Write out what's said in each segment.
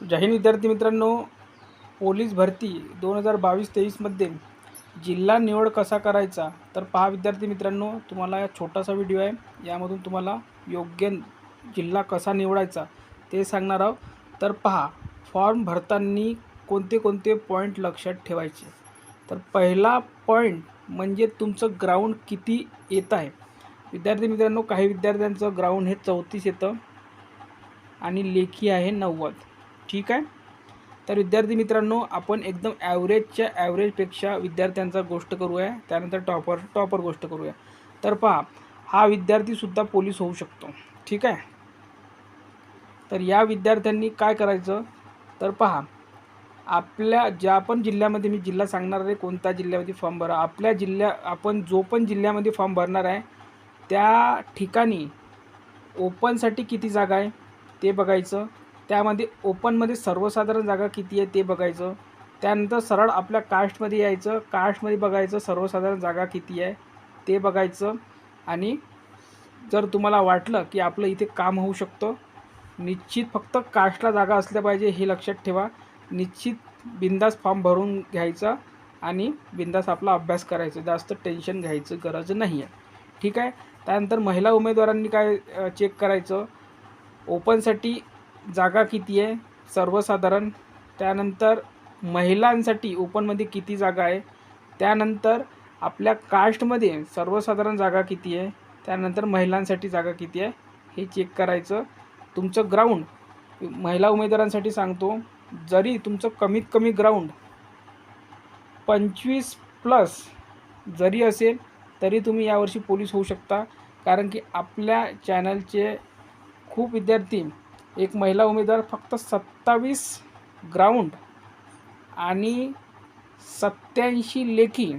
जय हिंद विद्यार्थी मित्रांनो, पोलीस भरती 2022-23मध्ये जिल्हा निवड कसा करायचा तर पहा विद्यार्थी मित्रांनो, तुम्हाला हा छोटासा व्हिडिओ आहे. यामधून तुम्हाला योग्य जिल्हा कसा निवडायचा ते सांगणार आहोत. तर पहा, फॉर्म भरताना कोणते कोणते पॉईंट लक्षात ठेवायचे. तर पहिला पॉईंट म्हणजे तुमचं ग्राउंड किती येत आहे. विद्यार्थी मित्रांनो, काही विद्यार्थ्यांचं ग्राउंड हे 34 येतं आणि लेखी आहे 90. ठीक आहे. तर विद्यार्थी मित्रांनो, आपण एकदम ॲव्हरेजच्या ॲव्हरेजपेक्षा विद्यार्थ्यांचा गोष्ट करूया, त्यानंतर टॉपर गोष्ट करूया. तर पहा, हा विद्यार्थीसुद्धा पोलीस होऊ शकतो. ठीक आहे. तर या विद्यार्थ्यांनी काय करायचं तर पहा, आपल्या ज्या पण जिल्ह्यामध्ये, मी जिल्हा सांगणार आहे कोणत्या जिल्ह्यामध्ये फॉर्म भरा. आपण जो पण जिल्ह्यामध्ये फॉर्म भरणार आहे त्या ठिकाणी ओपनसाठी किती जागा आहे ते बघायचं. त्यामध्ये ओपनमध्ये सर्वसाधारण जागा किती आहे ते बघायचं. त्यानंतर सरळ आपल्या कास्टमध्ये यायचं, कास्टमध्ये बघायचं सर्वसाधारण जागा किती आहे ते बघायचं. आणि जर तुम्हाला वाटलं की आपलं इथे काम होऊ शकतं, निश्चित फक्त कास्टला जागा असल्या पाहिजे हे लक्षात ठेवा. निश्चित बिंदास फॉर्म भरून घ्यायचा आणि बिंदास आपला अभ्यास करायचा, जास्त टेन्शन घ्यायचं गरज नाही आहे. ठीक आहे. त्यानंतर महिला उमेदवारांनी काय चेक करायचं, ओपनसाठी जागा किती आहे सर्वसाधारण, त्यानंतर महिलांसाठी ओपनमध्ये किती जागा आहे, त्यानंतर आपल्या कास्टमध्ये सर्वसाधारण जागा किती आहे, त्यानंतर महिलांसाठी जागा किती आहे हे चेक करायचं. तुमचं ग्राउंड महिला उमेदवारांसाठी सांगतो, जरी तुमचं कमीत कमी ग्राउंड 25+ जरी असेल तरी तुम्ही यावर्षी पोलीस होऊ शकता. कारण की आपल्या चॅनलचे खूप विद्यार्थी, एक महिला उमेदवार फक्त 27 ग्राउंड आणि 87 लेखी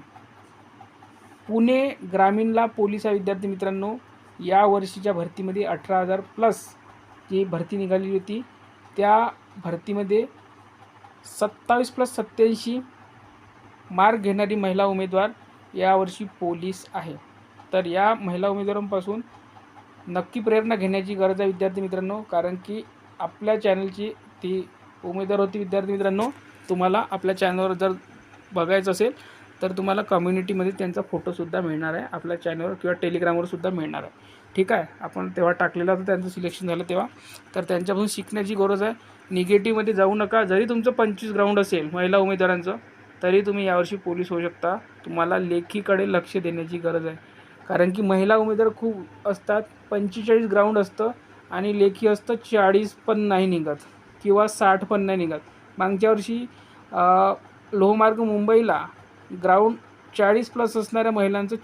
पुणे ग्रामीणला पोलीस आहे. विद्यार्थी मित्रांनो, या वर्षीच्या भरतीमध्ये 18,000+ जी भरती निघाली होती त्या भरतीमध्ये 27+87 मार्क घेणारी महिला उमेदवार यावर्षी पोलीस आहे. तर या महिला उमेदवारांपासून नक्की प्रेरणा घेण्याची गरज आहे विद्यार्थी मित्रांनो. कारण की आपल्या चॅनलची ती उमेदवार होती. विद्यार्थी मित्रांनो, तुम्हाला आपल्या चॅनलवर जर बघायचं असेल तर तुम्हाला कम्युनिटीमध्ये त्यांचा फोटोसुद्धा मिळणार आहे, आपल्या चॅनलवर किंवा टेलिग्रामवरसुद्धा मिळणार आहे. ठीक आहे. आपण तेव्हा टाकलेलं होतं, त्यांचं सिलेक्शन झालं तेव्हा. तर त्यांच्यापासून शिकण्याची गरज आहे. निगेटिव्हमध्ये जाऊ नका. जरी तुमचं 25 ग्राउंड असेल महिला उमेदवारांचं तरी तुम्ही यावर्षी पोलीस होऊ शकता. तुम्हाला लेखीकडे लक्ष देण्याची गरज आहे. कारण की महिला उमेदवार खूप असतात, 45 ग्राउंड असतं आणि लेखी असतं 40 पण नाही निघत किंवा 60 पण नाही निघत. मागच्या वर्षी लोहमार्ग मुंबईला ग्राउंड 40+ असणाऱ्या महिलांचं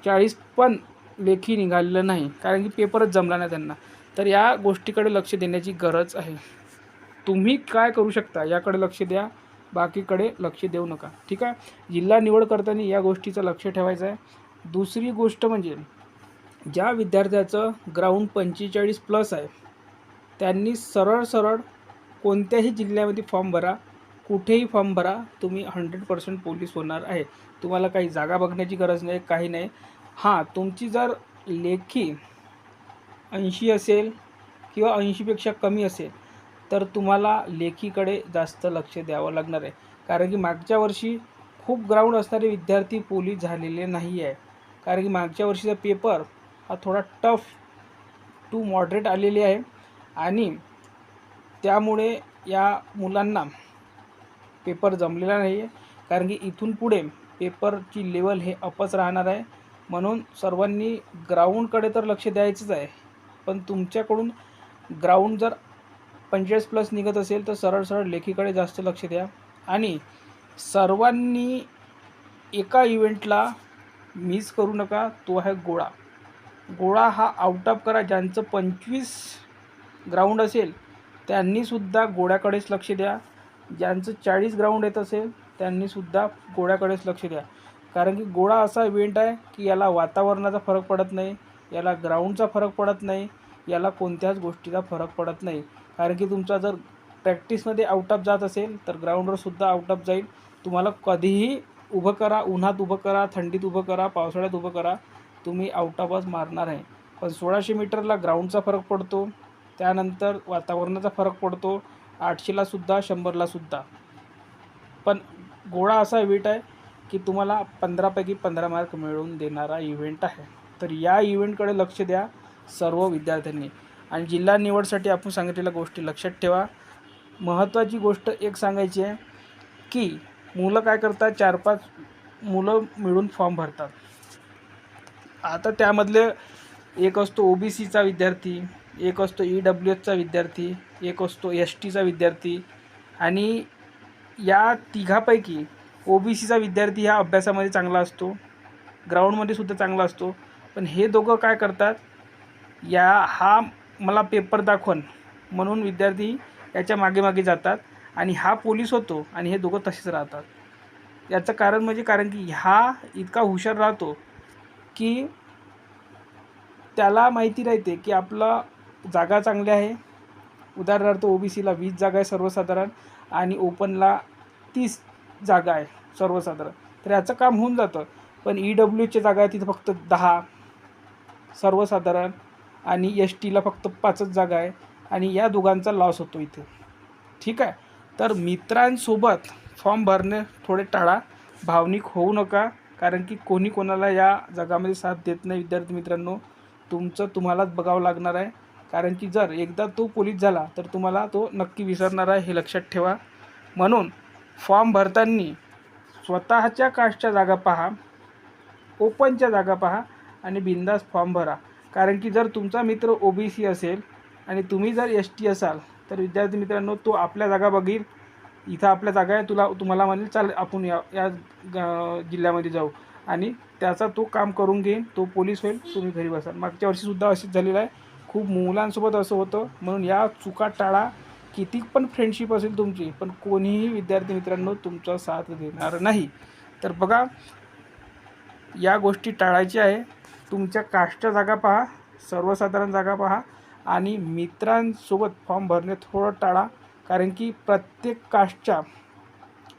40 पण लेखी निघालेलं नाही, कारण की पेपरच जमला नाही त्यांना. तर या गोष्टीकडे लक्ष देण्याची गरज आहे. तुम्ही काय करू शकता याकडे लक्ष द्या, बाकीकडे लक्ष देऊ नका. ठीक आहे. जिल्हा निवड करताना या गोष्टीचं लक्ष ठेवायचं आहे. दुसरी गोष्ट म्हणजे ज्या विद्यार्थ्याचं ग्राउंड 45+ आहे त्यांनी सरळ कोणत्याही जिल्ह्यामध्ये फॉर्म भरा, कुठेही फॉर्म भरा, तुम्ही 100% पोलीस होणार आहे. तुम्हाला काही जागा बघण्याची गरज नाही, काही नाही. हां, तुमची जर लेखी 80 असेल किंवा 80पेक्षा कमी असेल तर तुम्हाला लेखीकडे जास्त लक्ष द्यावं लागणार आहे. कारण की मागच्या वर्षी खूप ग्राउंड असणारे विद्यार्थी पोलीस झालेले नाही आहे. कारण की मागच्या वर्षीचा पेपर हा थोडा टफ टू मॉडरेट आलेले आहे आणि त्यामुळे या मुलांना पेपर जमलेला नाही आहे. कारण की इथून पुढे पेपरची लेवल हे अपच राहणार आहे. म्हणून सर्वांनी ग्राउंडकडे तर लक्ष द्यायचंच आहे, पण तुमच्याकडून ग्राउंड जर 45+ निघत असेल तर सरळ लेखीकडे जास्त लक्ष द्या. आणि सर्वांनी एका इव्हेंटला मिस करू नका, तो आहे गोळा. गोळा हा आउट ऑफ करा. ज्यांचं 25 ग्राउंड असेल त्यांनीसुद्धा गोळ्याकडेच लक्ष द्या. ज्यांचं 40 ग्राउंड येत असेल त्यांनीसुद्धा गोळ्याकडेच लक्ष द्या. कारण की गोळा असा इव्हेंट आहे की याला वातावरणाचा फरक पडत नाही, याला ग्राउंडचा फरक पडत नाही, याला कोणत्याच गोष्टीचा फरक पडत नाही. कारण की तुमचा जर प्रॅक्टिसमध्ये आउट ऑफ जात असेल तर ग्राउंडवरसुद्धा आउट ऑफ जाईल. तुम्हाला कधीही उभं करा, उन्हात उभं करा, थंडीत उभं करा, पावसाळ्यात उभं करा, तुम्ही आउट ऑफच मारणार आहे. पण 1600 मीटरला ग्राउंडचा फरक पडतो, त्यानंतर वातावरणाचा फरक पडतो 800ला सुद्धा 100ला सुद्धा. पण गोळा असा इव्हेंट आहे की तुम्हाला 15पैकी 15 मार्क मिळवून देणारा इव्हेंट आहे. तर या इव्हेंटकडे लक्ष द्या सर्व विद्यार्थ्यांनी. आणि जिल्हा निवडसाठी आपण सांगितलेल्या गोष्टी लक्षात ठेवा. महत्त्वाची गोष्ट एक सांगायची आहे की मुलं काय करतात, 4-5 मुलं मिळून फॉर्म भरतात. आता त्यामधले एक असतो OBCचा विद्यार्थी, एक असतो EWSचा विद्यार्थी, एक असतो STचा विद्यार्थी. आणि या तिघापैकी OBCचा विद्यार्थी हा अभ्यासामध्ये चांगला असतो, ग्राउंडमध्ये सुद्धा चांगला असतो. पण हे दोघं काय करतात, हा मला पेपर दाखवून म्हणून विद्यार्थी याच्या मागे मागे जातात आणि हा पोलीस होतो आणि हे दोघं तसेच राहतात. याचं कारण म्हणजे कारण की हा इतका हुशार राहतो की त्याला माहिती राहते की आपला जागा चांगली आहे. उदाहरणार्थ OBCला 20 जागा आहे सर्वसाधारण आणि ओपनला 30 जागा आहे सर्वसाधारण, तर याचं काम होऊन जातं. पण EWSची जागा आहे तिथं फक्त 10 सर्वसाधारण आणि STला फक्त 5च जागा आहे आणि या दोघांचा लॉस होतो इथे. ठीक आहे. तर मित्रांसोबत फॉर्म भरणे थोडे टाळा, भावनिक होऊ नका, कारण की कोणी कोणाला या जगामध्ये साथ देत नाही. विद्यार्थी मित्रांनो, तुमचं तुम्हालाच बघावं लागणार आहे, कारण की जर एकदा तो पोलीस झाला तर तुम्हाला तो नक्की विसरणार आहे, हे लक्षात ठेवा. म्हणून फॉर्म भरताना स्वतःच्या कास्टच्या जागा पहा, ओपनच्या जागा पहा आणि बिंदास फॉर्म भरा. कारण की जर तुमचा मित्र OBC असेल आणि तुम्ही जर ST असाल तर विद्यार्थी मित्रांनो, तो आपल्या जागा बघील, इथं आपल्या जागा आहे, तुम्हाला म्हणेल चाल आपण या जिल्ह्यामध्ये जाऊ आणि त्याचा तो काम करून घेईन, तो पोलीस होईल, तुम्ही घरी बसाल. मागच्या वर्षीसुद्धा असंच झालेलं आहे, खूप मुलांसोबत असं होतं. म्हणून या चुका टाळा. किती पण फ्रेंडशिप असेल तुमची, पण कोणीही विद्यार्थी मित्रांनो तुमचा साथ देणार नाही. तर बघा, या गोष्टी टाळायच्या आहे. तुमच्या कास्टच्या जागा पहा, सर्वसाधारण जागा पहा आणि मित्रांसोबत फॉर्म भरणे थोडं टाळा, कारण की प्रत्येक कास्टच्या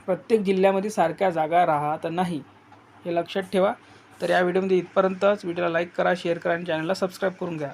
प्रत्येक जिल्ह्यामध्ये सारख्या जागा राहत नाही, हे लक्षात ठेवा. तर या व्हिडिओमध्ये इथपर्यंतच. व्हिडिओला लाईक करा, शेअर करा आणि चॅनलला सबस्क्राईब करून घ्या.